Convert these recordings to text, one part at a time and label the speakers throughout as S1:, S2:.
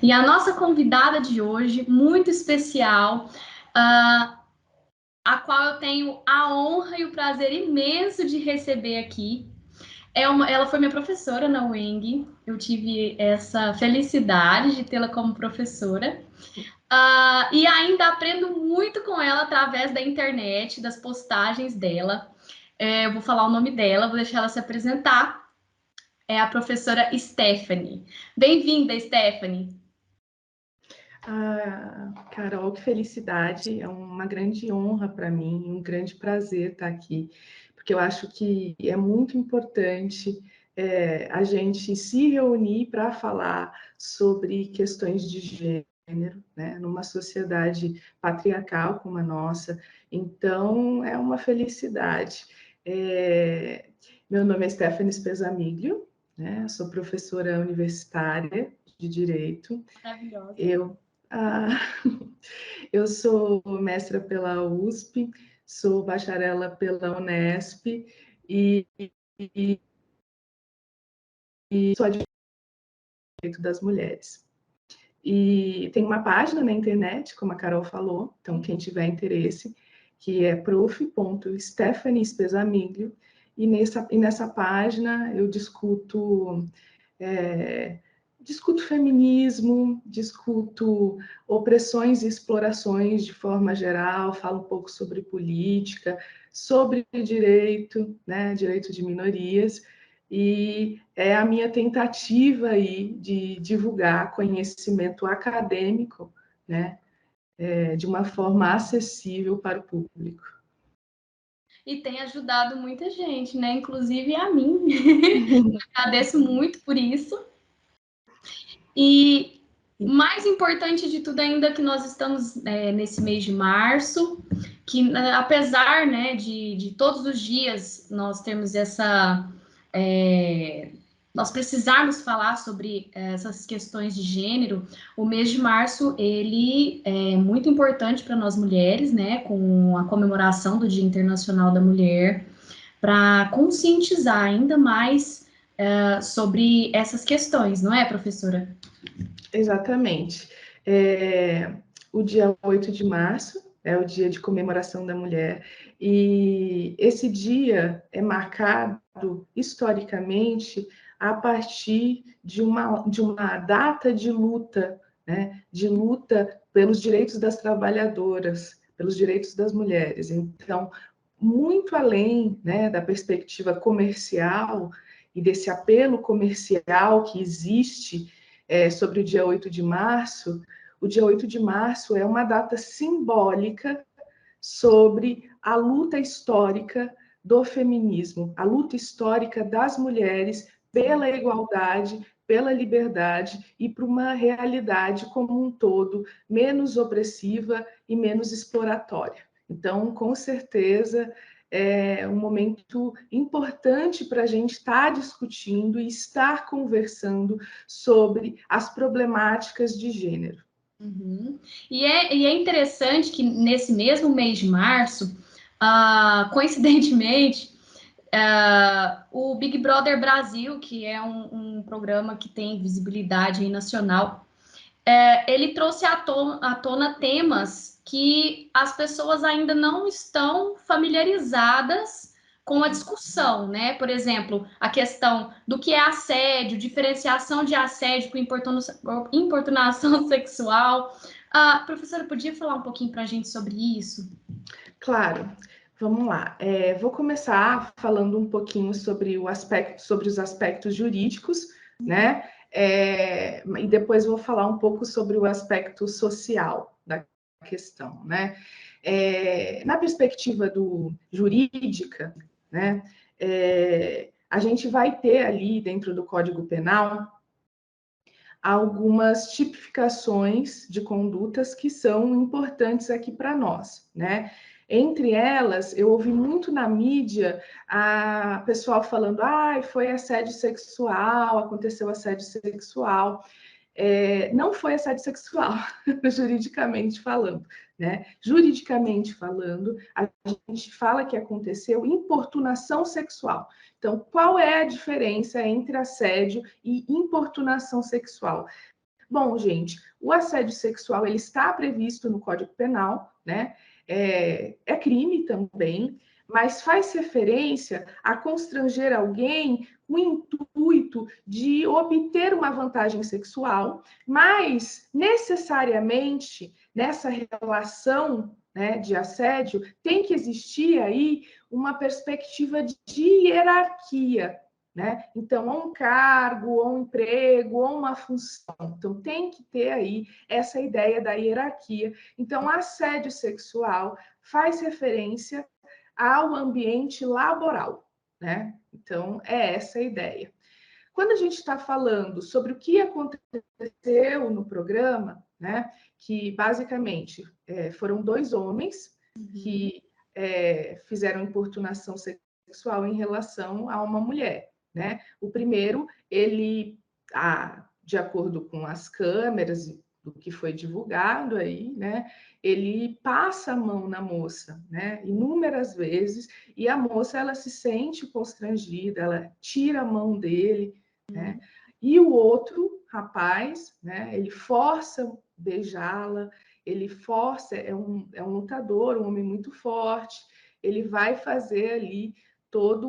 S1: E a nossa convidada de hoje, muito especial, a qual eu tenho a honra e o prazer imenso de receber aqui. Ela foi minha professora na UENG, eu tive essa felicidade de tê-la como professora. E ainda aprendo muito com ela através da internet, das postagens dela. Eu vou falar o nome dela, vou deixar ela se apresentar. É a professora Stephanie. Bem-vinda, Stephanie.
S2: Carol, que felicidade, é uma grande honra para mim, um grande prazer estar aqui, porque eu acho que é muito importante a gente se reunir para falar sobre questões de gênero, né, numa sociedade patriarcal como a nossa. Então, é uma felicidade. Meu nome é Stephanie Spesamiglio, né, sou professora universitária de Direito.
S1: Maravilhosa.
S2: Eu sou mestra pela USP, sou bacharela pela Unesp e sou advogada do direito das mulheres. E tem uma página na internet, como a Carol falou, então quem tiver interesse, que é prof.stephaniespesamiglio, e nessa página eu discuto feminismo, discuto opressões e explorações de forma geral, falo um pouco sobre política, sobre direito, né, direito de minorias, e é a minha tentativa aí de divulgar conhecimento acadêmico, né, de uma forma acessível para o público.
S1: E tem ajudado muita gente, né? Inclusive a mim. Agradeço muito por isso. E mais importante de tudo ainda que nós estamos nesse mês de março, que apesar, né, de todos os dias nós termos nós precisarmos falar sobre essas questões de gênero, o mês de março, ele é muito importante para nós mulheres, né, com a comemoração do Dia Internacional da Mulher, para conscientizar ainda mais sobre essas questões, não é, professora?
S2: Exatamente. O dia 8 de março é o dia de comemoração da mulher, e esse dia é marcado historicamente a partir de uma data de luta, né? De luta pelos direitos das trabalhadoras, pelos direitos das mulheres. Então, muito além, né, da perspectiva comercial e desse apelo comercial que existe sobre o dia 8 de março, o dia 8 de março é uma data simbólica sobre a luta histórica do feminismo, a luta histórica das mulheres pela igualdade, pela liberdade e para uma realidade como um todo menos opressiva e menos exploratória. Então, com certeza, é um momento importante para a gente estar discutindo e estar conversando sobre as problemáticas de gênero.
S1: Uhum. E é interessante que nesse mesmo mês de março, coincidentemente, o Big Brother Brasil, que é um programa que tem visibilidade aí nacional, ele trouxe à tona temas que as pessoas ainda não estão familiarizadas com a discussão, né? Por exemplo, a questão do que é assédio, diferenciação de assédio com importunação sexual. A professora podia falar um pouquinho para a gente sobre isso?
S2: Claro. Vamos lá. Vou começar falando um pouquinho sobre os aspectos jurídicos, né? E depois vou falar um pouco sobre o aspecto social da questão, né? Na perspectiva jurídica, né? A gente vai ter ali dentro do Código Penal algumas tipificações de condutas que são importantes aqui para nós, né? Entre elas, eu ouvi muito na mídia a pessoal falando: foi assédio sexual, aconteceu assédio sexual. Não foi assédio sexual, juridicamente falando, né? Juridicamente falando, a gente fala que aconteceu importunação sexual. Então, qual é a diferença entre assédio e importunação sexual? Bom, gente, o assédio sexual ele está previsto no Código Penal, né? É crime também, mas faz referência a constranger alguém com o intuito de obter uma vantagem sexual, mas necessariamente nessa relação, né, de assédio tem que existir aí uma perspectiva de hierarquia, né? Então, ou um cargo, ou um emprego, ou uma função. Então, tem que ter aí essa ideia da hierarquia. Então, assédio sexual faz referência ao ambiente laboral, né? Então, é essa a ideia. Quando a gente está falando sobre o que aconteceu no programa, né? Que basicamente foram 2 homens que fizeram importunação sexual em relação a uma mulher. Né? O primeiro, ele, de acordo com as câmeras do que foi divulgado aí, né, ele passa a mão na moça, né, inúmeras vezes, e a moça ela se sente constrangida, ela tira a mão dele, né, e o outro rapaz, né, ele força beijá-la, ele força, é um lutador, um homem muito forte, ele vai fazer ali todo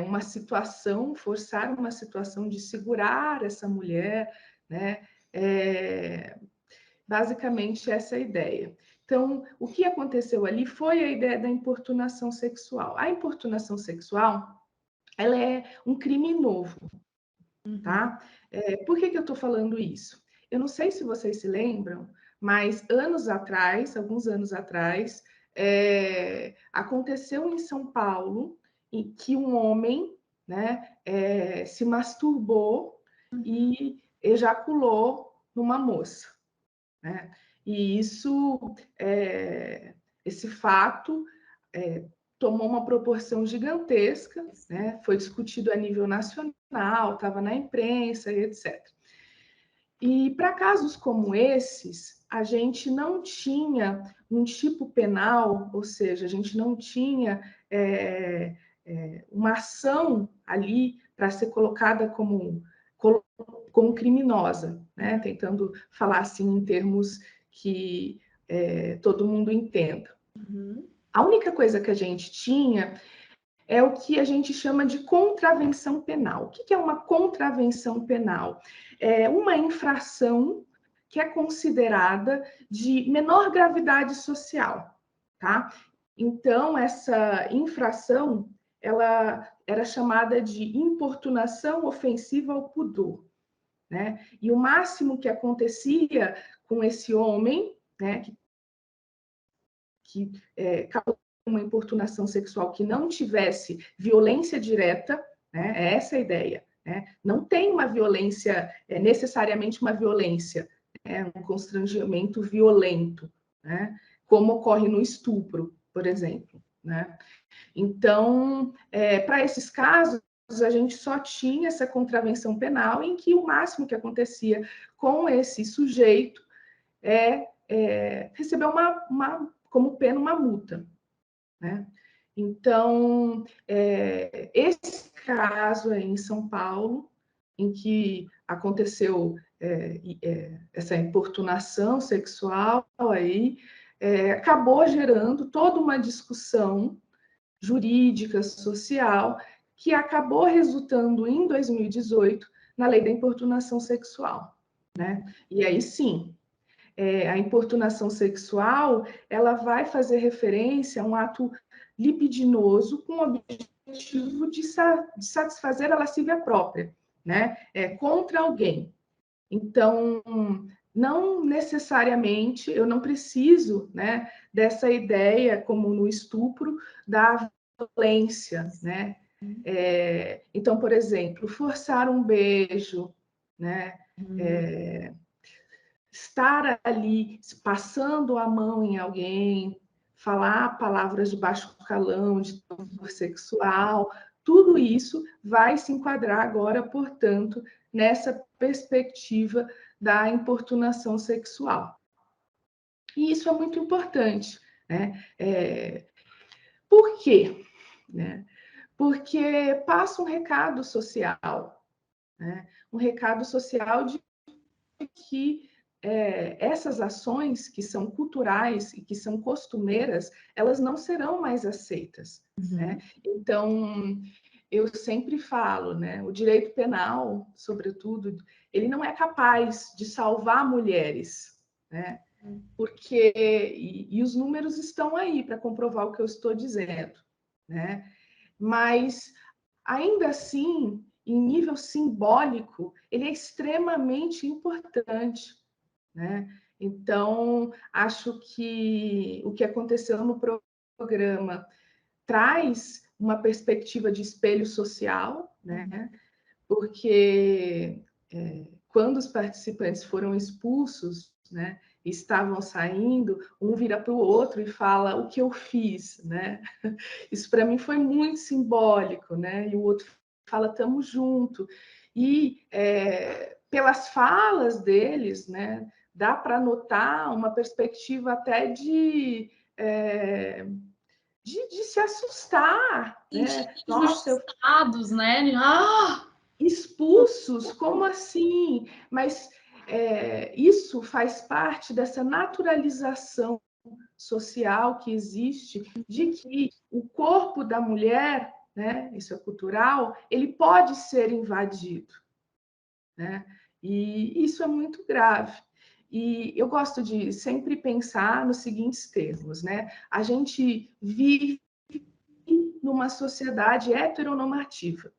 S2: uma situação, forçar uma situação de segurar essa mulher, né? Basicamente essa é a ideia. Então, o que aconteceu ali foi a ideia da importunação sexual. A importunação sexual, ela é um crime novo, tá? Por que eu estou falando isso? Eu não sei se vocês se lembram, mas alguns anos atrás, aconteceu em São Paulo em que um homem, né, se masturbou e ejaculou numa moça, né? E esse fato tomou uma proporção gigantesca, né? Foi discutido a nível nacional, estava na imprensa, etc. E para casos como esses, a gente não tinha um tipo penal, ou seja, a gente não tinha uma ação ali para ser colocada como criminosa, né? Tentando falar assim em termos que todo mundo entenda. A única coisa que a gente tinha é o que a gente chama de contravenção penal. O que é uma contravenção penal? É uma infração que é considerada de menor gravidade social, tá? Então, essa infração, ela era chamada de importunação ofensiva ao pudor, né? E o máximo que acontecia com esse homem, né, que uma importunação sexual que não tivesse violência direta, né? É essa a ideia. Né? Não tem uma violência, necessariamente uma violência, um constrangimento violento, né? Como ocorre no estupro, por exemplo. Né? Então, para esses casos, a gente só tinha essa contravenção penal em que o máximo que acontecia com esse sujeito receber como pena uma multa. Né? Então, esse caso aí em São Paulo, em que aconteceu essa importunação sexual aí, acabou gerando toda uma discussão jurídica, social, que acabou resultando em 2018 na lei da importunação sexual. Né? E aí sim, a importunação sexual, ela vai fazer referência a um ato libidinoso com o objetivo de satisfazer a lascívia própria, né? Contra alguém. Então, não necessariamente, eu não preciso, né, dessa ideia, como no estupro, da violência, né? Então, por exemplo, forçar um beijo, né? Estar ali passando a mão em alguém, falar palavras de baixo calão, de teor sexual, tudo isso vai se enquadrar agora, portanto, nessa perspectiva da importunação sexual. E isso é muito importante, né? Por quê? Né? Porque passa um recado social, né? Um recado social de que essas ações que são culturais e que são costumeiras, elas não serão mais aceitas, né? Então, eu sempre falo, né? O direito penal, sobretudo, ele não é capaz de salvar mulheres, né? Porque e os números estão aí para comprovar o que eu estou dizendo, né? Mas ainda assim, em nível simbólico, ele é extremamente importante, né? Então, acho que o que aconteceu no programa traz uma perspectiva de espelho social, né? Porque quando os participantes foram expulsos, né, e estavam saindo, um vira para o outro e fala o que eu fiz, né? Isso para mim foi muito simbólico, né? E o outro fala tamo junto. E pelas falas deles, né, dá para notar uma perspectiva até de se assustar, né? Nossa,
S1: Injustiçados, né? Ah!
S2: expulsos? Como assim? Mas isso faz parte dessa naturalização social que existe de que o corpo da mulher, né, isso é cultural, ele pode ser invadido, né? E isso é muito grave. E eu gosto de sempre pensar nos seguintes termos, né? A gente vive numa sociedade heteronormativa,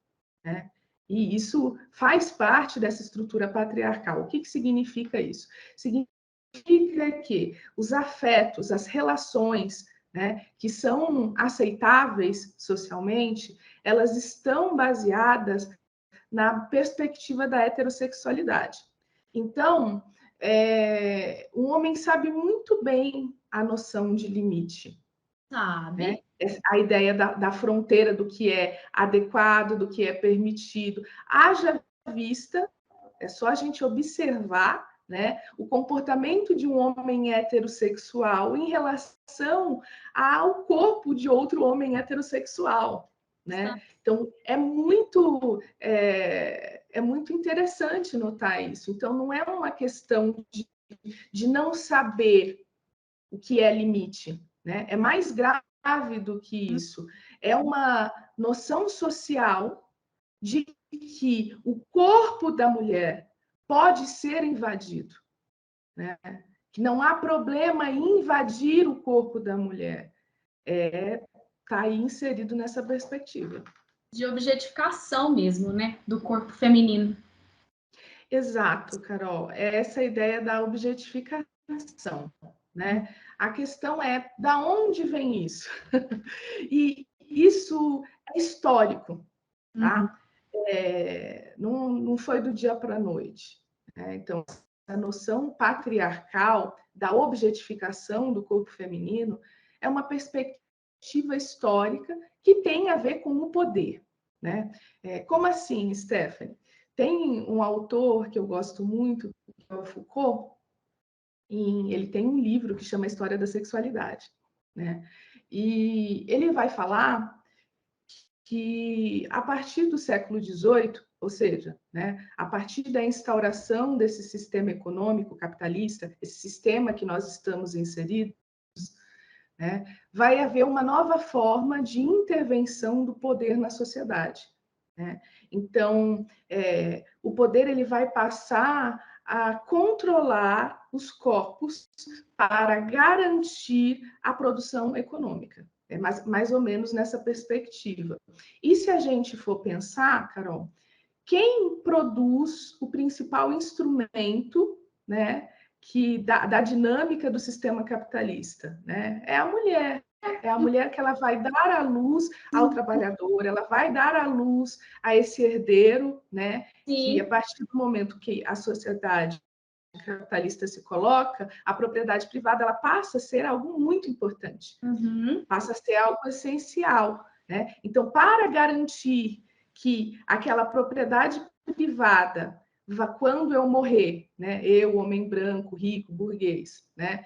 S2: né? E isso faz parte dessa estrutura patriarcal. O que significa isso? Significa que os afetos, as relações, né, que são aceitáveis socialmente, elas estão baseadas na perspectiva da heterossexualidade. Então, o homem sabe muito bem a noção de limite.
S1: Sabe?
S2: Né? A ideia da fronteira do que é adequado, do que é permitido. Haja vista, é só a gente observar, né, o comportamento de um homem heterossexual em relação ao corpo de outro homem heterossexual. Né? Então, é muito interessante notar isso. Então, não é uma questão de não saber o que é limite, né? É mais grave do que isso. É uma noção social de que o corpo da mulher pode ser invadido, né? Que não há problema em invadir o corpo da mulher. Está aí inserido nessa perspectiva.
S1: De objetificação mesmo, né? Do corpo feminino.
S2: Exato, Carol. É essa ideia da objetificação, né? A questão é da onde vem isso? E isso é histórico, tá? Não foi do dia para a noite, né? Então, a noção patriarcal da objetificação do corpo feminino é uma perspectiva histórica que tem a ver com o poder, né? Como assim, Stephanie? Tem um autor que eu gosto muito, que é o Foucault, e ele tem um livro que chama História da Sexualidade, né? E ele vai falar que a partir do século XVIII, ou seja, né, a partir da instauração desse sistema econômico capitalista, esse sistema que nós estamos inseridos, né, vai haver uma nova forma de intervenção do poder na sociedade. Né? Então, o poder ele vai passar a controlar os corpos para garantir a produção econômica. É mais ou menos nessa perspectiva. E se a gente for pensar, Carol, quem produz o principal instrumento, né, da dinâmica do sistema capitalista, né? É a mulher. É a mulher que ela vai dar à luz ao trabalhador, ela vai dar à luz a esse herdeiro, né?
S1: Sim.
S2: Que a partir do momento que a sociedade capitalista se coloca, a propriedade privada ela passa a ser algo muito importante, passa a ser algo essencial, né? Então, para garantir que aquela propriedade privada, quando eu morrer, né? Eu, homem branco, rico, burguês, né?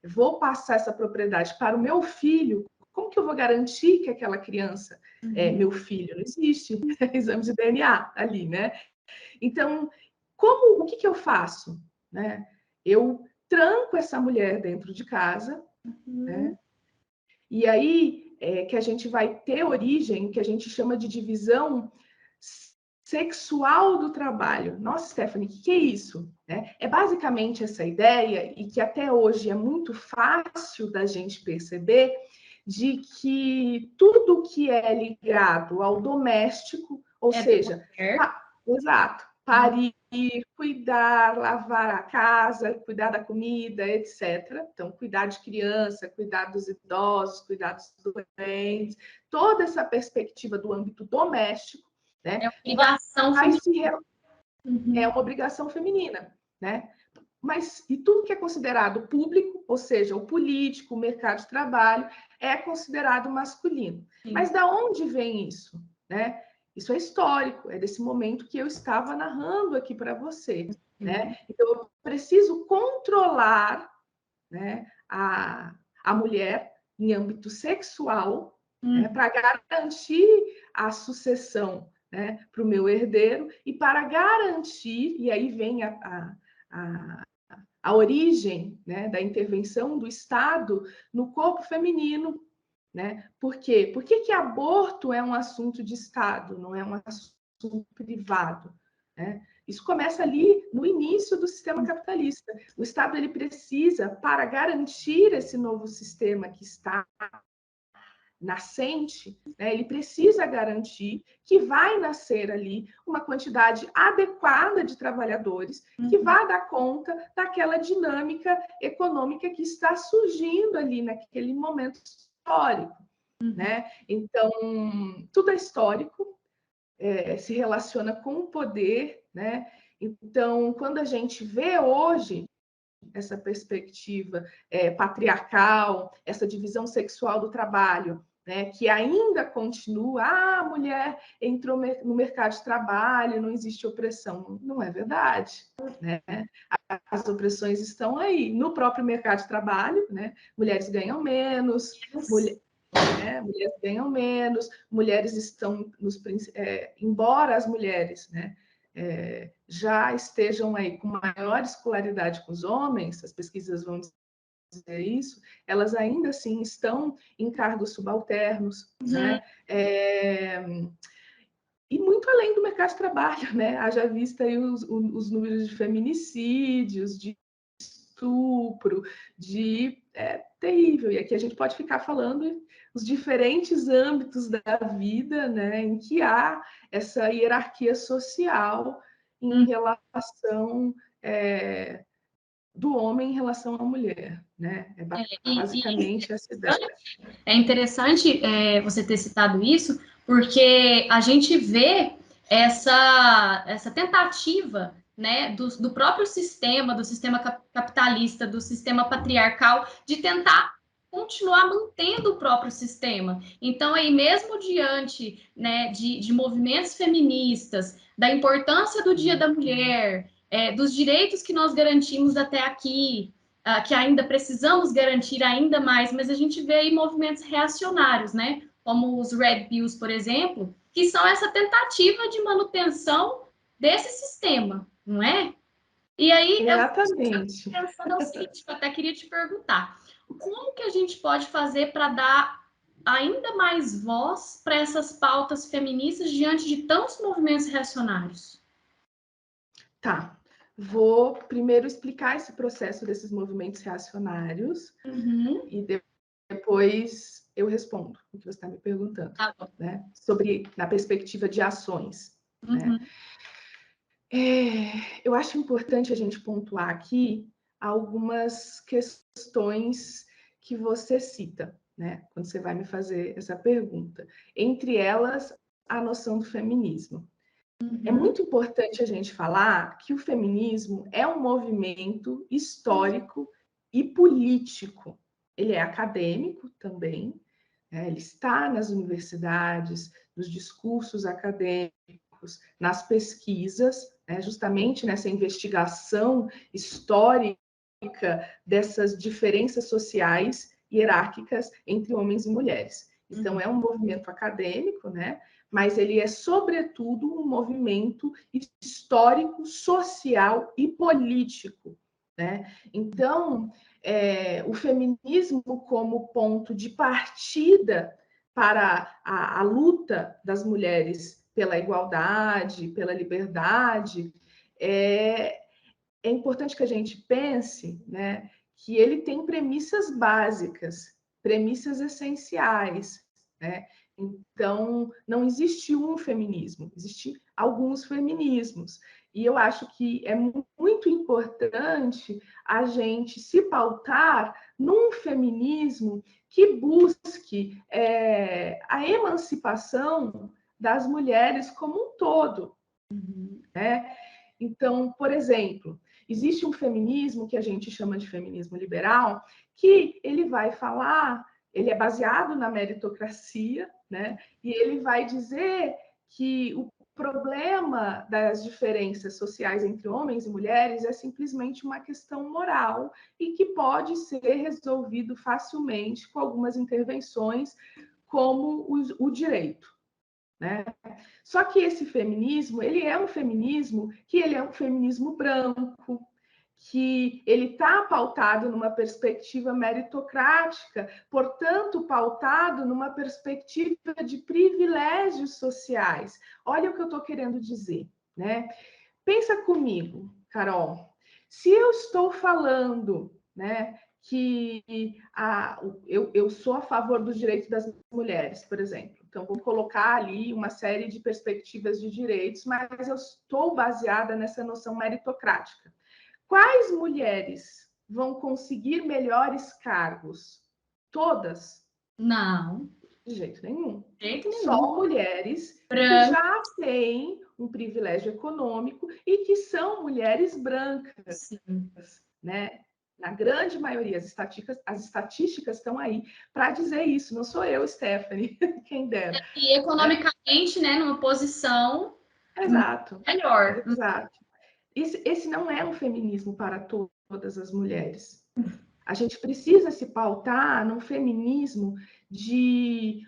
S2: Vou passar essa propriedade para o meu filho. Como que eu vou garantir que aquela criança é meu filho? Não existe exame de DNA ali, né? Então, o que eu faço? né? Eu tranco essa mulher dentro de casa, né? E aí que a gente vai ter origem, que a gente chama de divisão sexual do trabalho. Nossa, Stephanie, o que é isso? É basicamente essa ideia, e que até hoje é muito fácil da gente perceber, de que tudo que é ligado ao doméstico, ou seja, exato, parir, cuidar, lavar a casa, cuidar da comida, etc. Então, cuidar de criança, cuidar dos idosos, cuidar dos doentes, toda essa perspectiva do âmbito doméstico, né? É uma obrigação feminina, né? Mas e tudo que é considerado público, ou seja, o político, o mercado de trabalho, é considerado masculino. Sim. Mas da onde vem isso, né? Isso é histórico, é desse momento que eu estava narrando aqui para você, né? Então eu preciso controlar, né, a mulher em âmbito sexual, né, para garantir a sucessão, né, para o meu herdeiro, e para garantir, e aí vem a origem, né, da intervenção do Estado no corpo feminino, né? Por quê? Por que aborto é um assunto de Estado, não é um assunto privado, né? Isso começa ali no início do sistema capitalista. O Estado ele precisa, para garantir esse novo sistema que está nascente, né, ele precisa garantir que vai nascer ali uma quantidade adequada de trabalhadores que vai dar conta daquela dinâmica econômica que está surgindo ali naquele momento histórico, né? Então, tudo é histórico, se relaciona com o poder, né? Então, quando a gente vê hoje essa perspectiva patriarcal, essa divisão sexual do trabalho, né, que ainda continua, a mulher entrou no mercado de trabalho, não existe opressão. Não é verdade, né? As opressões estão aí. No próprio mercado de trabalho, né? Mulheres ganham menos, mulheres ganham menos, mulheres estão embora as mulheres, né, já estejam aí com maior escolaridade que os homens, as pesquisas vão dizer isso, elas ainda assim estão em cargos subalternos, né? E muito além do mercado de trabalho, né? Haja vista aí os números de feminicídios, de estupro, terrível. E aqui a gente pode ficar falando os diferentes âmbitos da vida, né, em que há essa hierarquia social em relação do homem em relação à mulher, né? É basicamente essa ideia.
S1: É interessante você ter citado isso, porque a gente vê essa tentativa, né, do próprio sistema, do sistema capitalista, do sistema patriarcal, de tentar continuar mantendo o próprio sistema. Então, aí mesmo diante, né, de movimentos feministas, da importância do Dia da Mulher, dos direitos que nós garantimos até aqui, que ainda precisamos garantir ainda mais, mas a gente vê aí movimentos reacionários, né? Como os Red Pills, por exemplo, que são essa tentativa de manutenção desse sistema, não é? E aí,
S2: exatamente.
S1: Eu pensando o seguinte, eu até queria te perguntar, como que a gente pode fazer para dar ainda mais voz para essas pautas feministas diante de tantos movimentos reacionários?
S2: Tá. Vou primeiro explicar esse processo desses movimentos reacionários e depois eu respondo o que você está me perguntando, né? Sobre na perspectiva de ações. Né? Eu acho importante a gente pontuar aqui algumas questões que você cita, né? Quando você vai me fazer essa pergunta. Entre elas, a noção do feminismo. É muito importante a gente falar que o feminismo é um movimento histórico e político. Ele é acadêmico também, né? Ele está nas universidades, nos discursos acadêmicos, nas pesquisas, né? Justamente nessa investigação histórica dessas diferenças sociais hierárquicas entre homens e mulheres. Então, é um movimento acadêmico, né? Mas ele é, sobretudo, um movimento histórico, social e político. né? Então, o feminismo como ponto de partida para a luta das mulheres pela igualdade, pela liberdade, é importante que a gente pense, né, que ele tem premissas básicas, premissas essenciais, né? Então, não existe um feminismo, existem alguns feminismos. E eu acho que é muito importante a gente se pautar num feminismo que busque a emancipação das mulheres como um todo, né? Então, por exemplo, existe um feminismo que a gente chama de feminismo liberal, que ele vai falar, ele é baseado na meritocracia, né? E ele vai dizer que o problema das diferenças sociais entre homens e mulheres é simplesmente uma questão moral e que pode ser resolvido facilmente com algumas intervenções, como o direito, né? Só que esse feminismo, ele é um feminismo que ele é um feminismo branco, que ele está pautado numa perspectiva meritocrática, portanto, pautado numa perspectiva de privilégios sociais. Olha o que eu estou querendo dizer, né? Pensa comigo, Carol. Se eu estou falando, né, que eu sou a favor dos direitos das mulheres, por exemplo. Então, vou colocar ali uma série de perspectivas de direitos, mas eu estou baseada nessa noção meritocrática. Quais mulheres vão conseguir melhores cargos? Todas?
S1: Não,
S2: De jeito nenhum.
S1: de jeito
S2: Só
S1: nenhum.
S2: mulheres que
S1: Branco,
S2: já têm um privilégio econômico e que são mulheres brancas,
S1: sim.
S2: né? Na grande maioria, as estatísticas estão aí para dizer isso. Não sou eu, Stephanie, quem dera.
S1: E economicamente, né, numa posição
S2: Exato,
S1: melhor.
S2: exato. Esse não é um feminismo para todas as mulheres. A gente precisa se pautar num feminismo que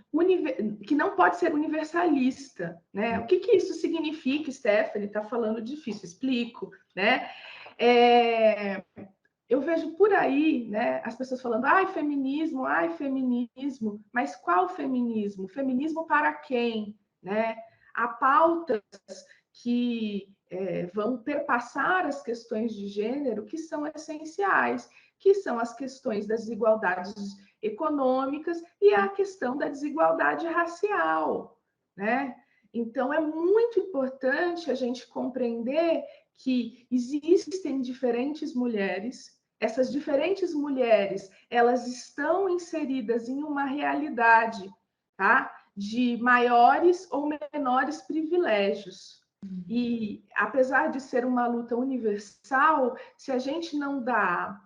S2: não pode ser universalista, né? O que isso significa, Stephanie? Está falando difícil, explico, né? Eu vejo por aí, né, as pessoas falando, ai, feminismo, mas qual feminismo? Feminismo para quem, né? Há pautas que vão perpassar as questões de gênero que são essenciais, que são as questões das desigualdades econômicas e a questão da desigualdade racial, né? Então, é muito importante a gente compreender que existem diferentes mulheres, essas diferentes mulheres, elas estão inseridas em uma realidade, tá? De maiores ou menores privilégios. E apesar de ser uma luta universal, se a gente não dá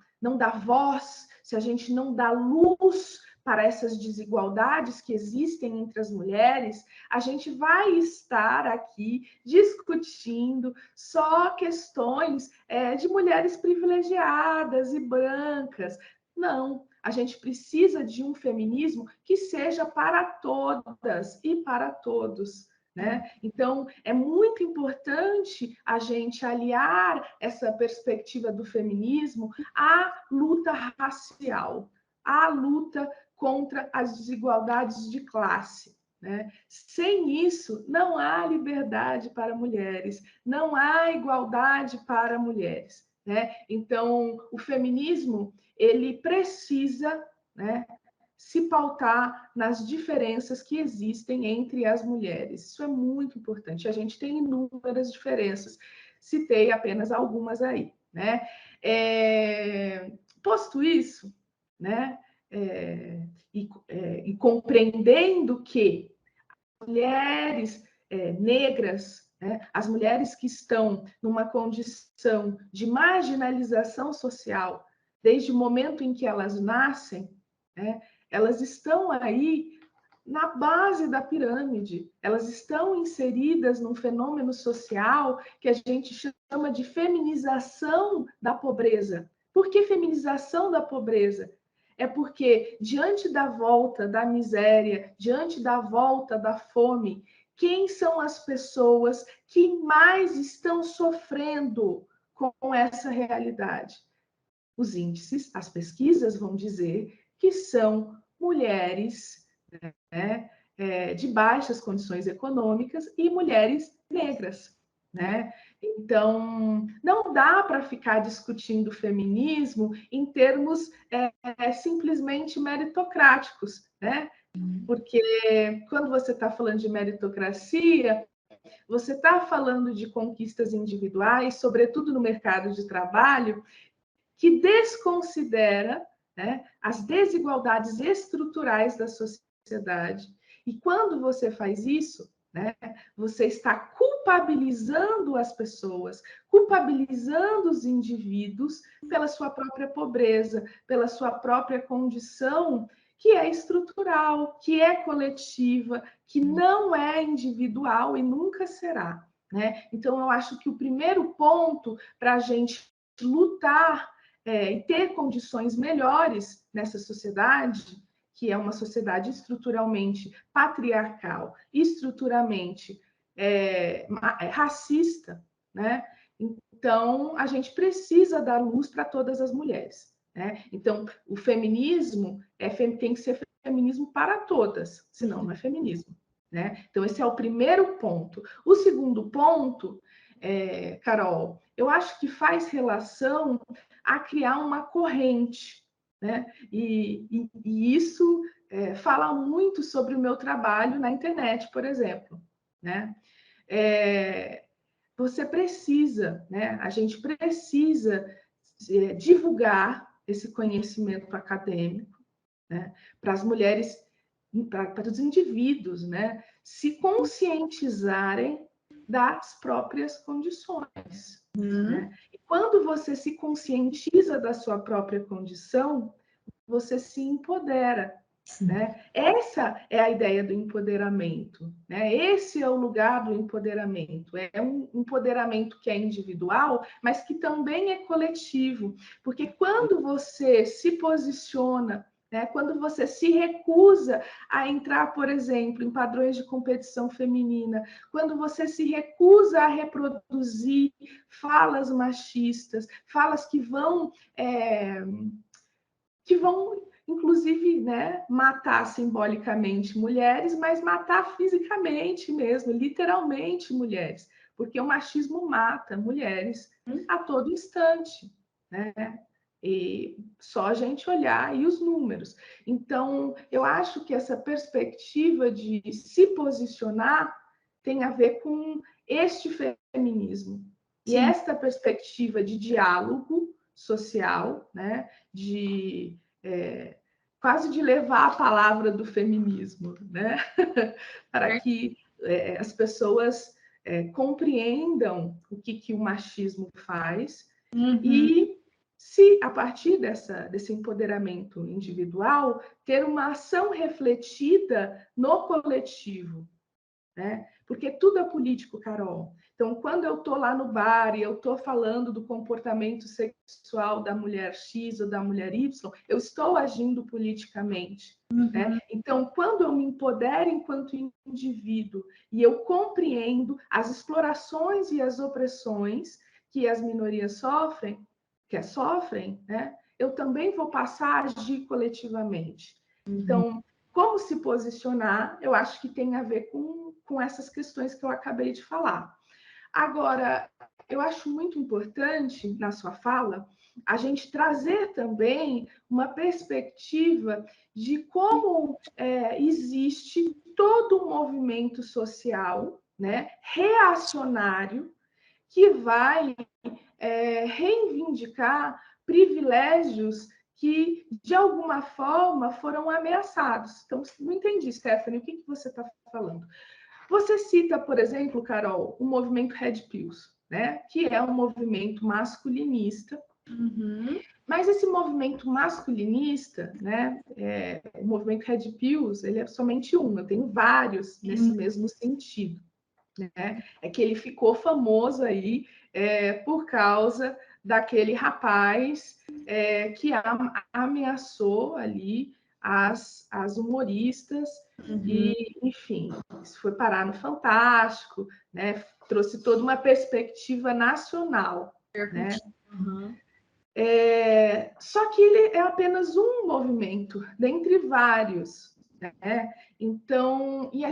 S2: voz, se a gente não dá luz para essas desigualdades que existem entre as mulheres, a gente vai estar aqui discutindo só questões de mulheres privilegiadas e brancas. Não, a gente precisa de um feminismo que seja para todas e para todos. Né? Então, é muito importante a gente aliar essa perspectiva do feminismo à luta racial, à luta contra as desigualdades de classe. Né? Sem isso, não há liberdade para mulheres, não há igualdade para mulheres. Né? Então, o feminismo ele precisa, né, se pautar nas diferenças que existem entre as mulheres. Isso é muito importante. A gente tem inúmeras diferenças. Citei apenas algumas aí, né? Posto isso, né? E compreendendo que mulheres negras, né, as mulheres que estão numa condição de marginalização social desde o momento em que elas nascem, né, elas estão aí na base da pirâmide, elas estão inseridas num fenômeno social que a gente chama de feminização da pobreza. Por que feminização da pobreza? É porque, diante da volta da miséria, diante da volta da fome, quem são as pessoas que mais estão sofrendo com essa realidade? os índices, as pesquisas vão dizer que são mulheres, né, de baixas condições econômicas e mulheres negras, né? Então, não dá para ficar discutindo feminismo em termos simplesmente meritocráticos, né? Porque quando você está falando de meritocracia, você está falando de conquistas individuais, sobretudo no mercado de trabalho, que desconsidera, né, as desigualdades estruturais da sociedade. E quando você faz isso, né, você está culpabilizando as pessoas, culpabilizando os indivíduos pela sua própria pobreza, pela sua própria condição que é estrutural, que é coletiva, que não é individual e nunca será. Né? Então, eu acho que o primeiro ponto para a gente lutar e ter condições melhores nessa sociedade, que é uma sociedade estruturalmente patriarcal, estruturalmente racista, né? Então, a gente precisa dar luz para todas as mulheres. Né? Então, o feminismo tem que ser feminismo para todas, senão não é feminismo. Né? Então, esse é o primeiro ponto. O segundo ponto, Carol, eu acho que faz relação a criar uma corrente. Né? E isso fala muito sobre o meu trabalho na internet, por exemplo. Né? Você precisa, né? A gente precisa divulgar esse conhecimento acadêmico, né? Para as mulheres, para os indivíduos, né? Se conscientizarem das próprias condições. Né? E quando você se conscientiza da sua própria condição, você se empodera. Né? Essa é a ideia do empoderamento. Né? Esse é o lugar do empoderamento. É um empoderamento que é individual, mas que também é coletivo. Porque quando você se posiciona, né? Quando você se recusa a entrar, por exemplo, em padrões de competição feminina, quando você se recusa a reproduzir falas machistas, falas que vão inclusive, né, matar simbolicamente mulheres, mas matar fisicamente mesmo, literalmente mulheres, porque o machismo mata mulheres a todo instante, né? E só a gente olhar aí os números. Então, eu acho que essa perspectiva de se posicionar tem a ver com este feminismo. E esta perspectiva de diálogo social, né? Quase de levar a palavra do feminismo, né? Para que as pessoas compreendam o que o machismo faz e se, a partir desse empoderamento individual, ter uma ação refletida no coletivo. Né? Porque tudo é político, Carol. Então, quando eu estou lá no bar e eu estou falando do comportamento sexual da mulher X ou da mulher Y, eu estou agindo politicamente. Né? Então, quando eu me empodero enquanto indivíduo e eu compreendo as explorações e as opressões que as minorias sofrem, né? Eu também vou passar a agir coletivamente. Então, como se posicionar, eu acho que tem a ver com essas questões que eu acabei de falar. Agora, eu acho muito importante, na sua fala, a gente trazer também uma perspectiva de como existe todo um movimento social, né, reacionário, que vai reivindicar privilégios que, de alguma forma, foram ameaçados. Então, não entendi, Stephanie, o que você está falando? Você cita, por exemplo, Carol, o movimento Red Pills, né? Que é um movimento masculinista. Mas esse movimento masculinista, né? O movimento Red Pills, ele é somente um. Eu tenho vários nesse mesmo sentido. Né? É que ele ficou famoso aí por causa daquele rapaz que ameaçou ali as humoristas e, enfim, isso foi parar no Fantástico, né? Trouxe toda uma perspectiva nacional, né? é apenas um movimento, dentre vários, né? Então, e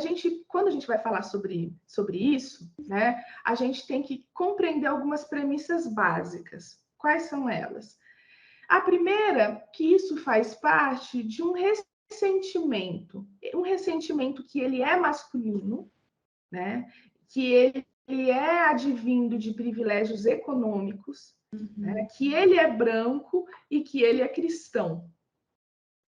S2: quando a gente vai falar sobre isso, né, a gente tem que compreender algumas premissas básicas. Quais são elas? A primeira, que isso faz parte de um ressentimento que ele é masculino, né? Que ele é advindo de privilégios econômicos, né? Que ele é branco e que ele é cristão,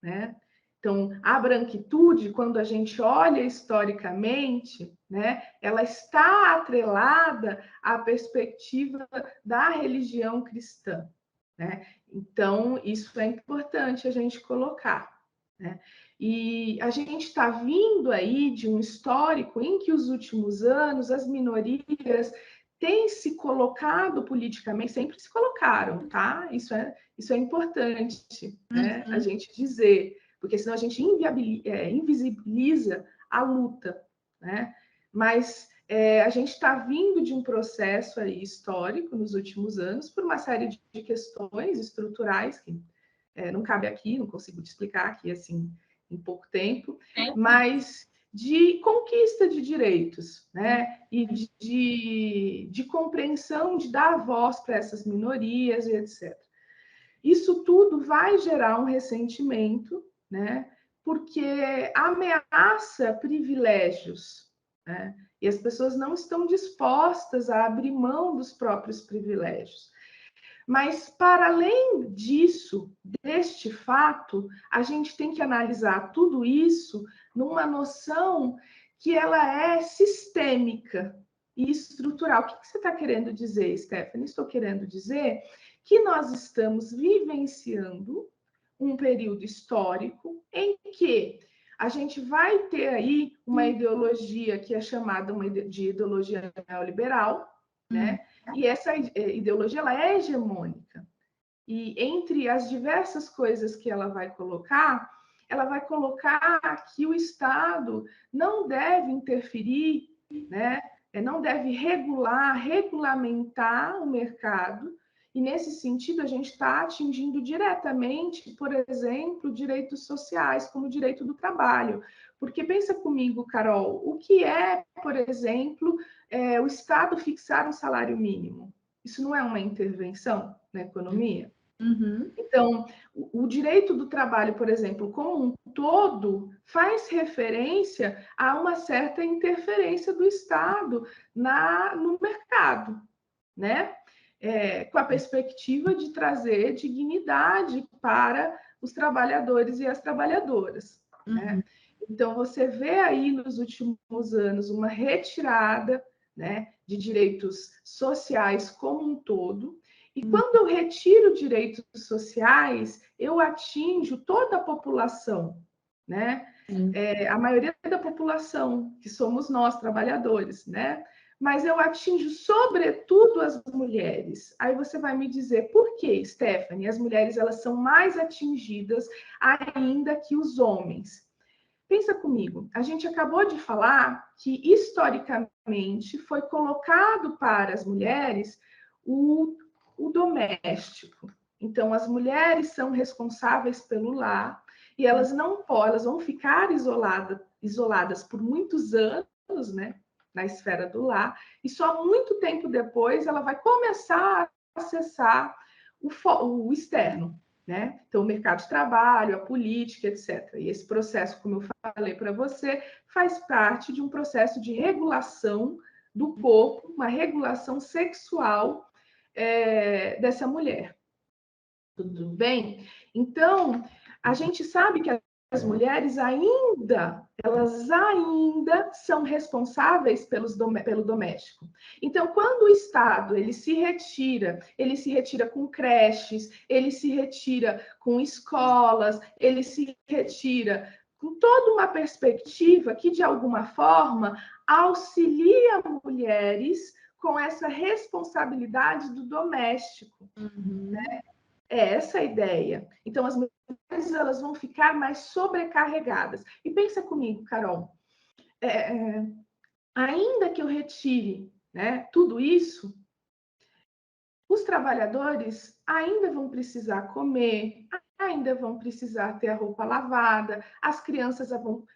S2: né? Então, a branquitude, quando a gente olha historicamente, né, ela está atrelada à perspectiva da religião cristã, né? Então, isso é importante a gente colocar, né? E a gente está vindo aí de um histórico em que, os últimos anos, as minorias têm se colocado politicamente, sempre se colocaram, tá? Isso é importante, né? A gente dizer, porque senão a gente invisibiliza a luta, né? Mas a gente está vindo de um processo aí histórico nos últimos anos por uma série de questões estruturais que não cabe aqui, não consigo te explicar aqui assim em pouco tempo, mas de conquista de direitos, né? E de compreensão, de dar voz para essas minorias e etc. Isso tudo vai gerar um ressentimento, né? Porque ameaça privilégios, né? E as pessoas não estão dispostas a abrir mão dos próprios privilégios. Mas, para além disso, deste fato, a gente tem que analisar tudo isso numa noção que ela é sistêmica e estrutural. O que você está querendo dizer, Stephanie? Estou querendo dizer que nós estamos vivenciando um período histórico em que a gente vai ter aí uma ideologia que é chamada de ideologia neoliberal, né? E essa ideologia ela é hegemônica. E entre as diversas coisas que ela vai colocar que o Estado não deve interferir, né? Não deve regulamentar o mercado. E, nesse sentido, a gente está atingindo diretamente, por exemplo, direitos sociais, como o direito do trabalho. Porque pensa comigo, Carol, o que é, por exemplo, o Estado fixar um salário mínimo? Isso não é uma intervenção na economia? Então, o direito do trabalho, por exemplo, como um todo, faz referência a uma certa interferência do Estado no mercado, né? Com a perspectiva de trazer dignidade para os trabalhadores e as trabalhadoras, né? Então, você vê aí nos últimos anos uma retirada, né, de direitos sociais como um todo. E quando eu retiro direitos sociais, eu atinjo toda a população, né? A maioria da população, que somos nós, trabalhadores, né? Mas eu atinjo sobretudo as mulheres. Aí você vai me dizer, por que, Stephanie? As mulheres elas são mais atingidas ainda que os homens. Pensa comigo, a gente acabou de falar que, historicamente, foi colocado para as mulheres o doméstico. Então, as mulheres são responsáveis pelo lar e elas vão ficar isoladas por muitos anos, né, na esfera do lar, e só muito tempo depois ela vai começar a acessar o externo, né? Então, o mercado de trabalho, a política, etc. E esse processo, como eu falei para você, faz parte de um processo de regulação do corpo, uma regulação sexual dessa mulher. Tudo bem? Então, a gente sabe que as mulheres elas ainda são responsáveis pelo doméstico. Então, quando o Estado ele se retira com creches, ele se retira com escolas, ele se retira com toda uma perspectiva que, de alguma forma, auxilia mulheres com essa responsabilidade do doméstico, né? É essa a ideia. Então, as mulheres elas vão ficar mais sobrecarregadas. E pensa comigo, Carol, ainda que eu retire, né, tudo isso, os trabalhadores ainda vão precisar comer, ainda vão precisar ter a roupa lavada, as crianças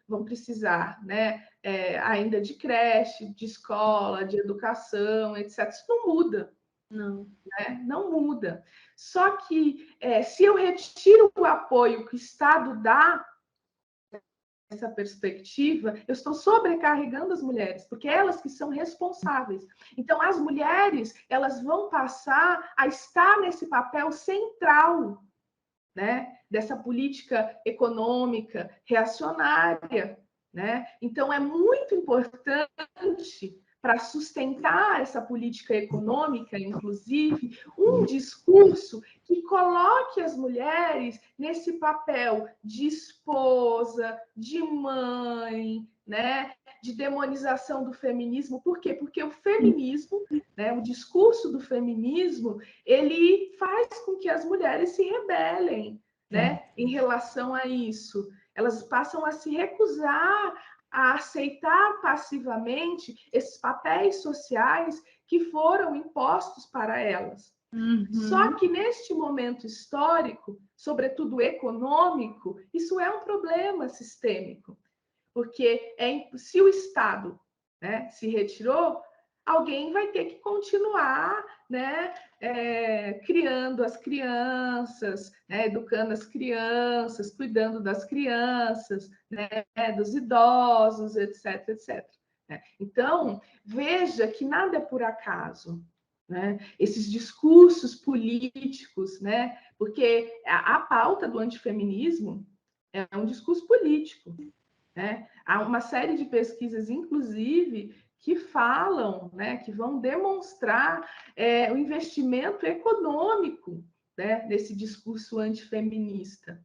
S2: vão precisar, né, ainda de creche, de escola, de educação, etc. Isso não muda.
S1: Não.
S2: Né? Não muda. Só que se eu retiro o apoio que o Estado dá essa perspectiva, eu estou sobrecarregando as mulheres, porque elas que são responsáveis. Então, as mulheres, elas vão passar a estar nesse papel central, né, dessa política econômica reacionária, né? Então, é muito importante para sustentar essa política econômica, inclusive, um discurso que coloque as mulheres nesse papel de esposa, de mãe, né, de demonização do feminismo. Por quê? Porque o feminismo, né, o discurso do feminismo, ele faz com que as mulheres se rebelem, né, em relação a isso. Elas passam a se recusar a aceitar passivamente esses papéis sociais que foram impostos para elas.
S1: Uhum.
S2: Só que neste momento histórico, sobretudo econômico, isso é um problema sistêmico, porque se o Estado, né, se retirou, alguém vai ter que continuar, né, criando as crianças, né, educando as crianças, cuidando das crianças, né, dos idosos, etc, etc. Então, veja que nada é por acaso. Né? Esses discursos políticos, né? Porque a pauta do antifeminismo é um discurso político. Né? Há uma série de pesquisas, inclusive, que falam, né, que vão demonstrar o investimento econômico, né, nesse discurso antifeminista.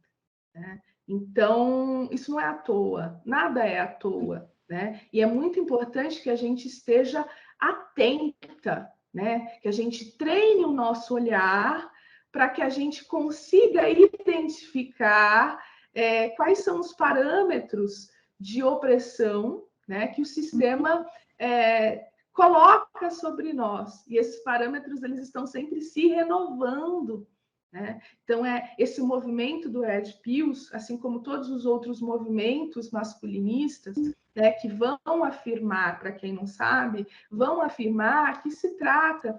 S2: Né? Então, isso não é à toa, nada é à toa. Né? E é muito importante que a gente esteja atenta, né? Que a gente treine o nosso olhar para que a gente consiga identificar quais são os parâmetros de opressão, né, que o sistema coloca sobre nós. E esses parâmetros eles estão sempre se renovando. Né? Então, esse movimento do Red Pills, assim como todos os outros movimentos masculinistas, né, que vão afirmar, para quem não sabe, vão afirmar que se trata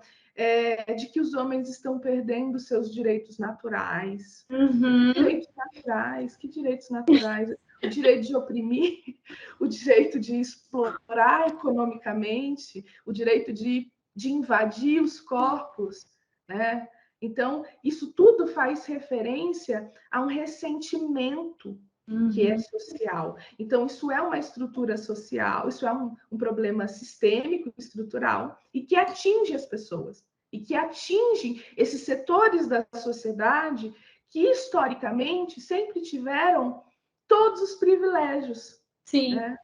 S2: de que os homens estão perdendo seus direitos naturais.
S1: Uhum.
S2: Direitos naturais, que direitos naturais? O direito de oprimir, o direito de explorar economicamente, o direito de invadir os corpos, né? Então, isso tudo faz referência a um ressentimento que é social. Então, isso é uma estrutura social, isso é um problema sistêmico, estrutural, e que atinge as pessoas, e que atinge esses setores da sociedade que, historicamente, sempre tiveram todos os privilégios.
S1: Sim.
S2: Né?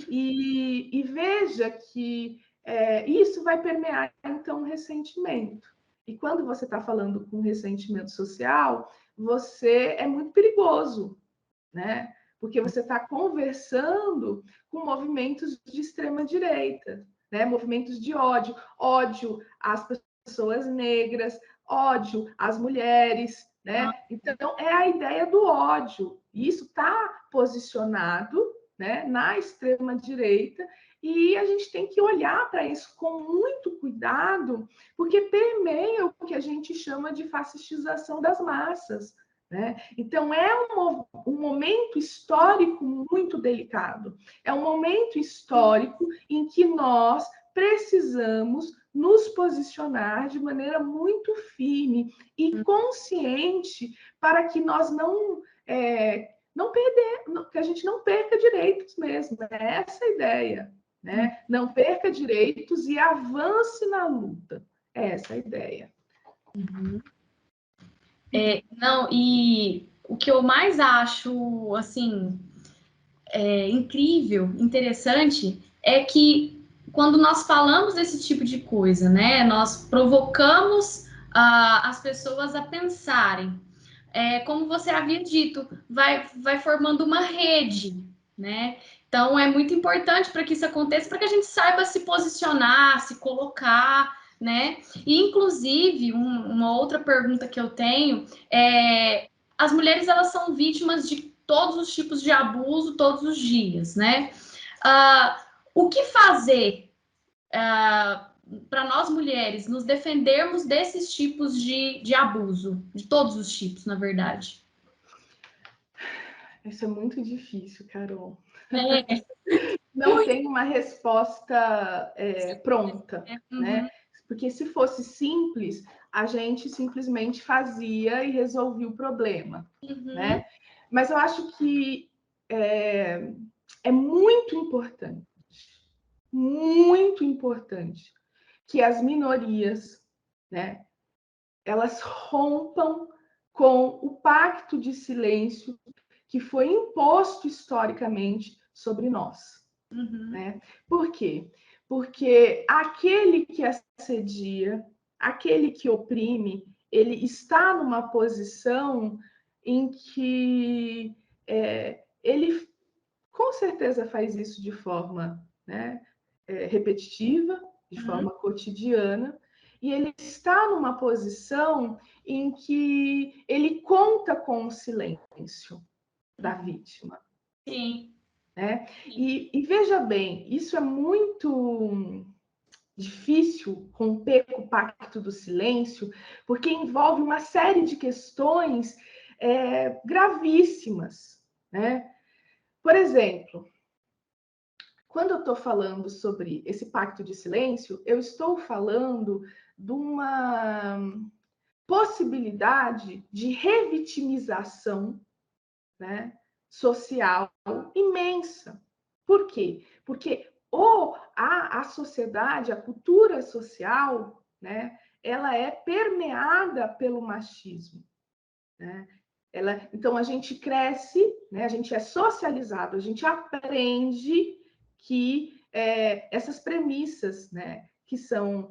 S2: E veja que isso vai permear, então, o ressentimento. E quando você está falando com ressentimento social, você é muito perigoso, né? Porque você está conversando com movimentos de extrema-direita, né? Movimentos de ódio, ódio às pessoas negras, ódio às mulheres, né? Então, é a ideia do ódio. E isso está posicionado, né, na extrema-direita, e a gente tem que olhar para isso com muito cuidado, porque permeia o que a gente chama de fascistização das massas. Né? Então, é um momento histórico muito delicado. É um momento histórico em que nós precisamos nos posicionar de maneira muito firme e consciente para que nós que a gente não perca direitos mesmo. É essa a ideia. Né? Não perca direitos e avance na luta. É essa a ideia.
S1: Uhum. Não, e o que eu mais acho, assim, incrível, interessante, é que quando nós falamos desse tipo de coisa, né, nós provocamos as pessoas a pensarem. Como você havia dito, vai formando uma rede, né? Então é muito importante para que isso aconteça, para que a gente saiba se posicionar, se colocar, né? E inclusive uma outra pergunta que eu tenho é as mulheres elas são vítimas de todos os tipos de abuso todos os dias, né? O que fazer para nós mulheres nos defendermos desses tipos de abuso, de todos os tipos, na verdade?
S2: Isso é muito difícil, Carol.
S1: É.
S2: Não tem uma resposta pronta,
S1: Uhum.
S2: né? Porque se fosse simples, a gente simplesmente fazia e resolvia o problema,
S1: Uhum.
S2: né? Mas eu acho que é muito importante que as minorias, né, elas rompam com o pacto de silêncio que foi imposto historicamente sobre nós.
S1: Uhum.
S2: Né? Por quê? Porque aquele que assedia, aquele que oprime, ele está numa posição em que ele com certeza faz isso de forma, né, repetitiva, de forma cotidiana, e ele está numa posição em que ele conta com o silêncio da vítima.
S1: Sim.
S2: Né? E veja bem, isso é muito difícil romper com o pacto do silêncio, porque envolve uma série de questões gravíssimas. Né? Por exemplo, quando eu estou falando sobre esse pacto de silêncio, eu estou falando de uma possibilidade de revitimização, né, social imensa. Por quê? Porque a sociedade, a cultura social, né, ela é permeada pelo machismo. Né? Então, a gente cresce, né, a gente é socializado, a gente aprende que essas premissas, né, que são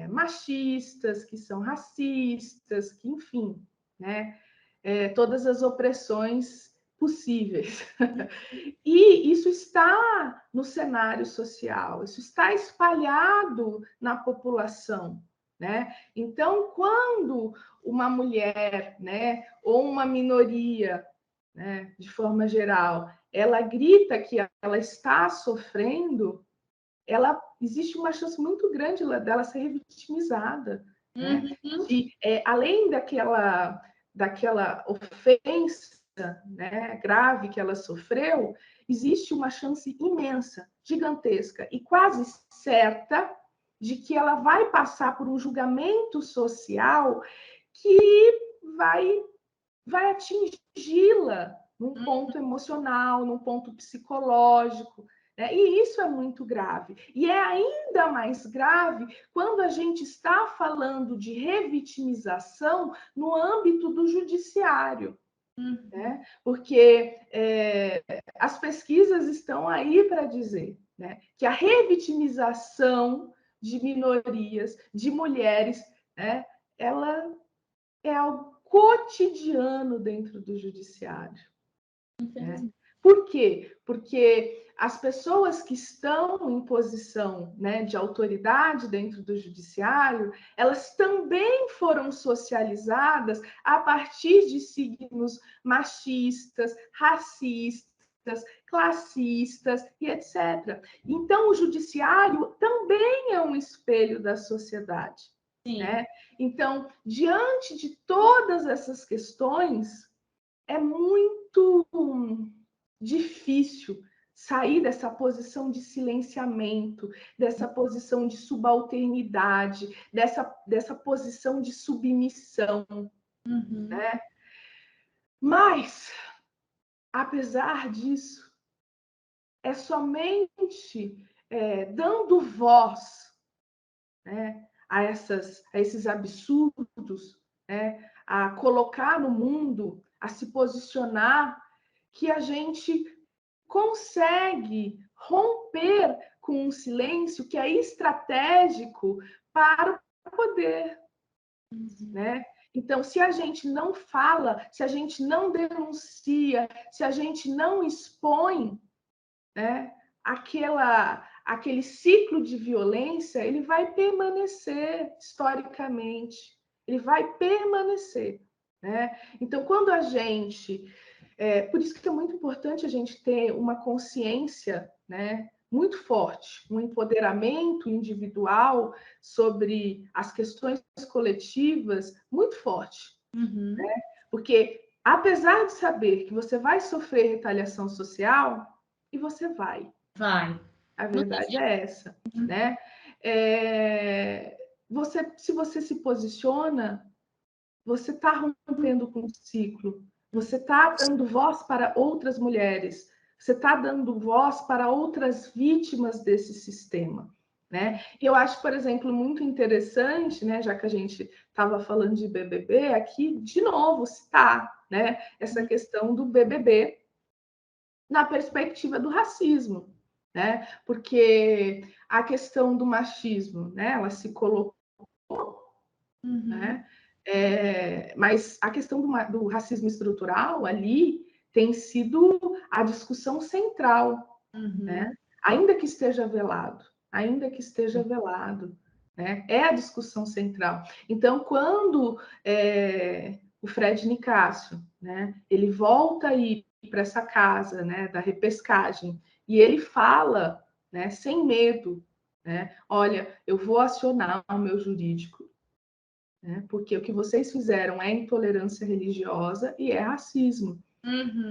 S2: machistas, que são racistas, que, enfim, né, todas as opressões possíveis. E isso está no cenário social, isso está espalhado na população. Né? Então, quando uma mulher, né, ou uma minoria, né, de forma geral, ela grita que ela está sofrendo, existe uma chance muito grande dela ser revitimizada. Né? Além daquela ofensa, né, grave que ela sofreu, existe uma chance imensa, gigantesca e quase certa de que ela vai passar por um julgamento social que vai atingi-la num ponto emocional, num ponto psicológico. Né? E isso é muito grave. E é ainda mais grave quando a gente está falando de revitimização no âmbito do judiciário. Né? Porque as pesquisas estão aí para dizer, né, que a revitimização de minorias, de mulheres, né, ela é algo cotidiano dentro do judiciário. Né? Por quê? Porque as pessoas que estão em posição, né, de autoridade dentro do judiciário, elas também foram socializadas a partir de signos machistas, racistas, classistas e etc. Então, o judiciário também é um espelho da sociedade. Né? Então, diante de todas essas questões, é muito difícil sair dessa posição de silenciamento, dessa posição de subalternidade, dessa posição de submissão. Né? Mas, apesar disso, é somente dando voz, né, a esses absurdos, né, a colocar no mundo, a se posicionar, que a gente consegue romper com um silêncio que é estratégico para o poder. Né? Então, se a gente não fala, se a gente não denuncia, se a gente não expõe, né, aquele ciclo de violência, ele vai permanecer historicamente, ele vai permanecer. né? Então, quando a gente... por isso que é muito importante a gente ter uma consciência, né, muito forte, um empoderamento individual sobre as questões coletivas muito forte.
S1: Uhum.
S2: Né? Porque, apesar de saber que você vai sofrer retaliação social, e você vai.
S1: Vai.
S2: A verdade é essa, né? Se você se posiciona, você está rompendo com o ciclo, você está dando voz para outras mulheres, você está dando voz para outras vítimas desse sistema, né? E eu acho, por exemplo, muito interessante, né, já que a gente estava falando de BBB, aqui, de novo, citar, né, essa questão do BBB na perspectiva do racismo, né? Porque a questão do machismo, né, ela se colocou, né? Mas a questão do racismo estrutural ali tem sido a discussão central, né? Ainda que esteja velado, né? É a discussão central. Então, quando o Fred Nicásio, né, ele volta aí para essa casa, né, da repescagem, e ele fala, né, sem medo, né, olha, eu vou acionar o meu jurídico, né, porque o que vocês fizeram é intolerância religiosa e é racismo,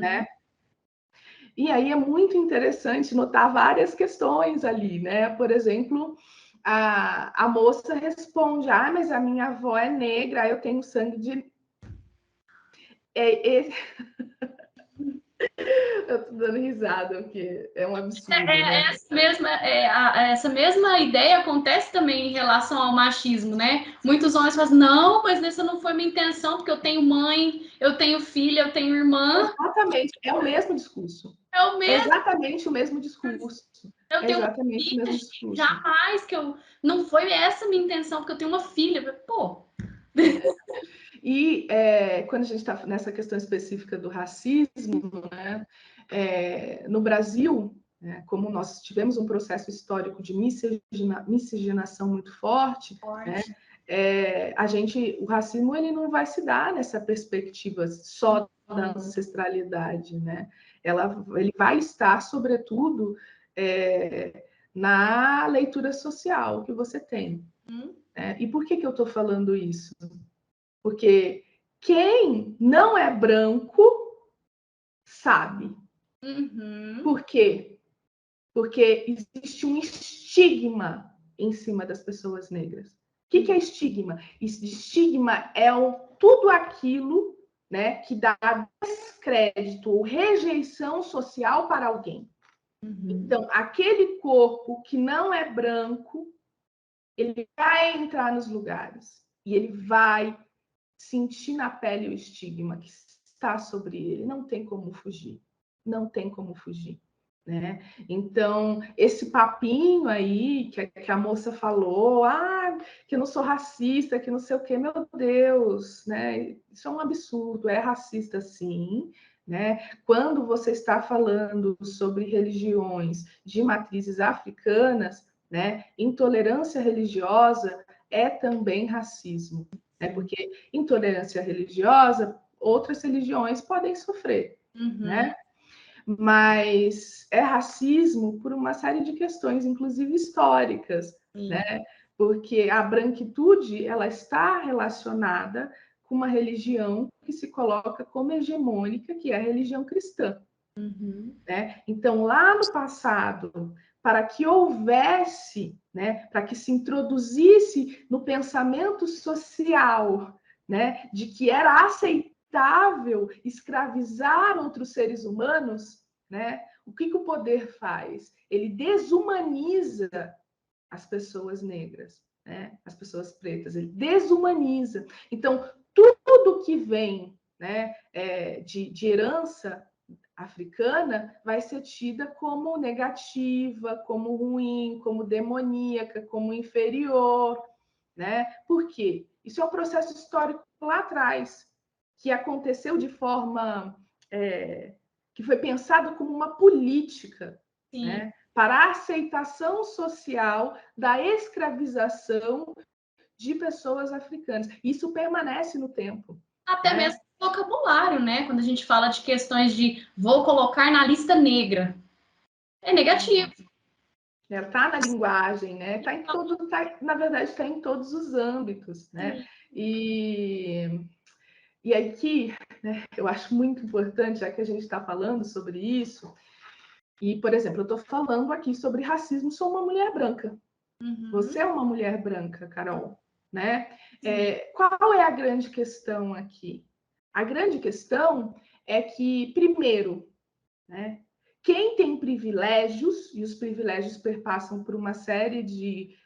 S2: né? E aí é muito interessante notar várias questões ali, né? Por exemplo, a moça responde: ah, mas a minha avó é negra, eu tenho sangue de... Eu tô dando risada, porque é um absurdo, né?
S1: Essa mesma ideia acontece também em relação ao machismo, né? Muitos homens falam, não, mas essa não foi minha intenção, porque eu tenho mãe, eu tenho filha, eu tenho irmã.
S2: Exatamente, é o mesmo discurso.
S1: É o
S2: É
S1: mesmo.
S2: exatamente o mesmo discurso.
S1: Eu
S2: É
S1: tenho uma
S2: exatamente o
S1: filha,
S2: mesmo
S1: gente,
S2: discurso.
S1: jamais que eu... Não foi essa a minha intenção, porque eu tenho uma filha. Pô...
S2: E quando a gente está nessa questão específica do racismo, né, no Brasil, né, como nós tivemos um processo histórico de miscigenação muito forte, né, o racismo ele não vai se dar nessa perspectiva só da ancestralidade, né? Ele vai estar, sobretudo, na leitura social que você tem. E por que eu estou falando isso? Porque quem não é branco sabe. Por quê? Porque existe um estigma em cima das pessoas negras. O que é estigma? Estigma é tudo aquilo, né, que dá descrédito ou rejeição social para alguém. Então, aquele corpo que não é branco, ele vai entrar nos lugares e ele vai sentir na pele o estigma que está sobre ele. Não tem como fugir. Não tem como fugir. Né? Então, esse papinho aí que a moça falou, que eu não sou racista, que não sei o quê, meu Deus, né? Isso é um absurdo, é racista sim, né? Quando você está falando sobre religiões de matrizes africanas, né? Intolerância religiosa é também racismo, né? Porque intolerância religiosa, outras religiões podem sofrer, né? Mas é racismo por uma série de questões, inclusive históricas, né? Porque a branquitude ela está relacionada com uma religião que se coloca como hegemônica, que é a religião cristã. Né? Então, lá no passado, para que houvesse, né, para que se introduzisse no pensamento social, né, de que era aceitável escravizar outros seres humanos, né, o que o poder faz? Ele desumaniza as pessoas negras, né, as pessoas pretas, ele desumaniza. Então, tudo que vem, né, de herança africana vai ser tida como negativa, como ruim, como demoníaca, como inferior, né? Por quê? Isso é um processo histórico lá atrás, que aconteceu de forma que foi pensado como uma política, né? Para a aceitação social da escravização de pessoas africanas. Isso permanece no tempo.
S1: Até mesmo vocabulário, né? Quando a gente fala de questões de vou colocar na lista negra. É negativo.
S2: Tá na linguagem, né? Na verdade, está em todos os âmbitos, né? E aqui, né, eu acho muito importante, já que a gente está falando sobre isso, e, por exemplo, eu estou falando aqui sobre racismo, sou uma mulher branca. Você é uma mulher branca, Carol, né? Qual é a grande questão aqui? A grande questão é que, primeiro, né, quem tem privilégios, e os privilégios perpassam por uma série de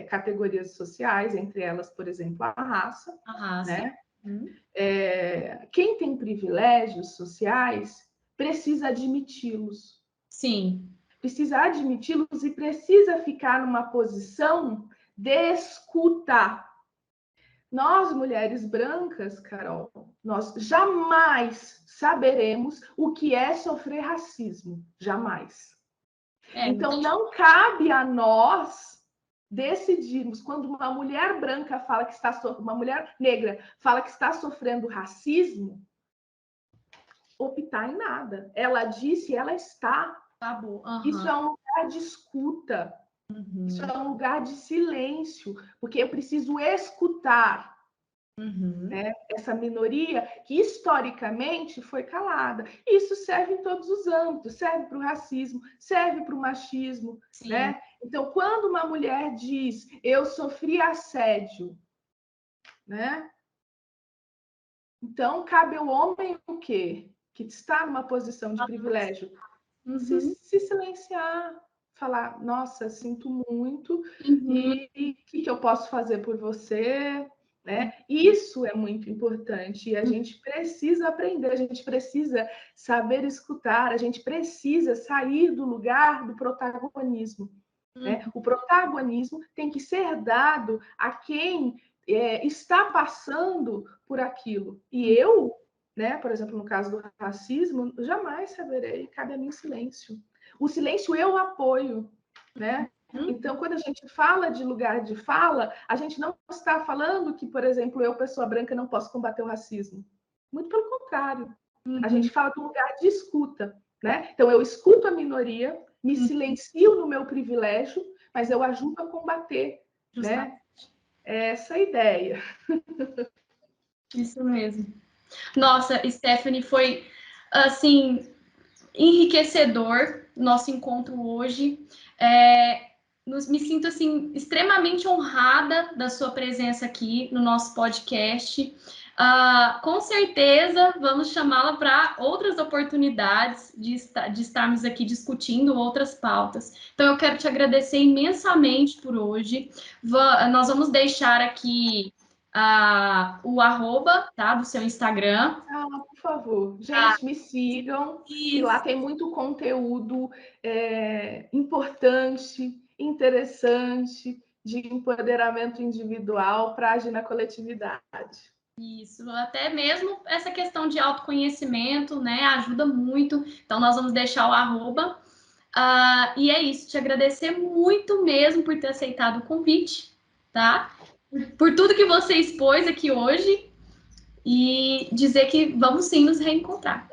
S2: categorias sociais, entre elas, por exemplo, a raça, né? Quem tem privilégios sociais precisa admiti-los.
S1: Sim.
S2: Precisa admiti-los e precisa ficar numa posição de escuta. Nós, mulheres brancas, Carol, nós jamais saberemos o que é sofrer racismo. Jamais. Então, não cabe a nós decidirmos quando uma mulher branca fala que está uma mulher negra fala que está sofrendo racismo, optar em nada. Ela disse, ela está. Isso é um lugar de escuta. Isso é um lugar de silêncio, porque eu preciso escutar né, essa minoria que historicamente foi calada. Isso serve em todos os âmbitos, serve para o racismo, serve para o machismo, né? Então, quando uma mulher diz eu sofri assédio, né? Então, cabe ao homem o quê? Que está numa posição de privilégio, se silenciar, falar, nossa, sinto muito, e o que eu posso fazer por você? Né? Isso é muito importante e a gente precisa aprender, a gente precisa saber escutar, a gente precisa sair do lugar do protagonismo. Né? O protagonismo tem que ser dado a quem está passando por aquilo. E eu, né, por exemplo, no caso do racismo, jamais saberei, cabe a mim silêncio. O silêncio eu apoio, né? Então, quando a gente fala de lugar de fala, a gente não está falando que, por exemplo, eu, pessoa branca, não posso combater o racismo. Muito pelo contrário. A gente fala de um lugar de escuta, né? Então, eu escuto a minoria, me silencio no meu privilégio, mas eu ajudo a combater, né? Essa é a ideia.
S1: Isso mesmo. Nossa, Stephanie, foi, assim, enriquecedor nosso encontro hoje. Me sinto, assim, extremamente honrada da sua presença aqui no nosso podcast. Com certeza, vamos chamá-la para outras oportunidades de estarmos aqui discutindo outras pautas. Então, eu quero te agradecer imensamente por hoje. Nós vamos deixar aqui o @ tá, do seu Instagram.
S2: Por favor. Gente, me sigam, que lá tem muito conteúdo importante, interessante, de empoderamento individual para agir na coletividade.
S1: Isso, até mesmo essa questão de autoconhecimento, né, ajuda muito. Então, nós vamos deixar o @ e é isso, te agradecer muito mesmo por ter aceitado o convite, tá? Por tudo que você expôs aqui hoje e dizer que vamos sim nos reencontrar.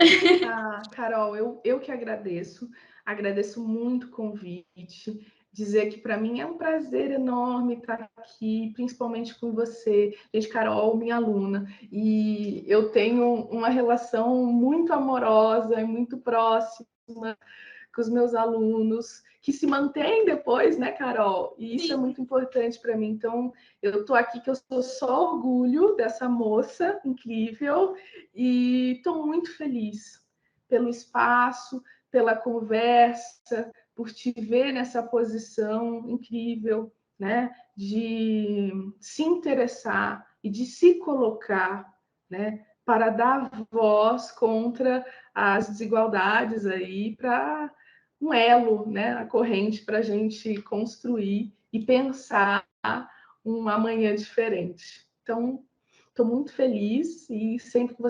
S2: Carol, eu que agradeço muito o convite, dizer que para mim é um prazer enorme estar aqui, principalmente com você. Gente, Carol, minha aluna, e eu tenho uma relação muito amorosa e muito próxima com os meus alunos, que se mantém depois, né, Carol? E isso é muito importante para mim. Então, eu estou aqui que eu sou só orgulho dessa moça incrível e estou muito feliz pelo espaço, pela conversa, por te ver nessa posição incrível, né, de se interessar e de se colocar, né, para dar voz contra as desigualdades aí, para um elo, né, a corrente para a gente construir e pensar um amanhã diferente. Então, estou muito feliz e sempre que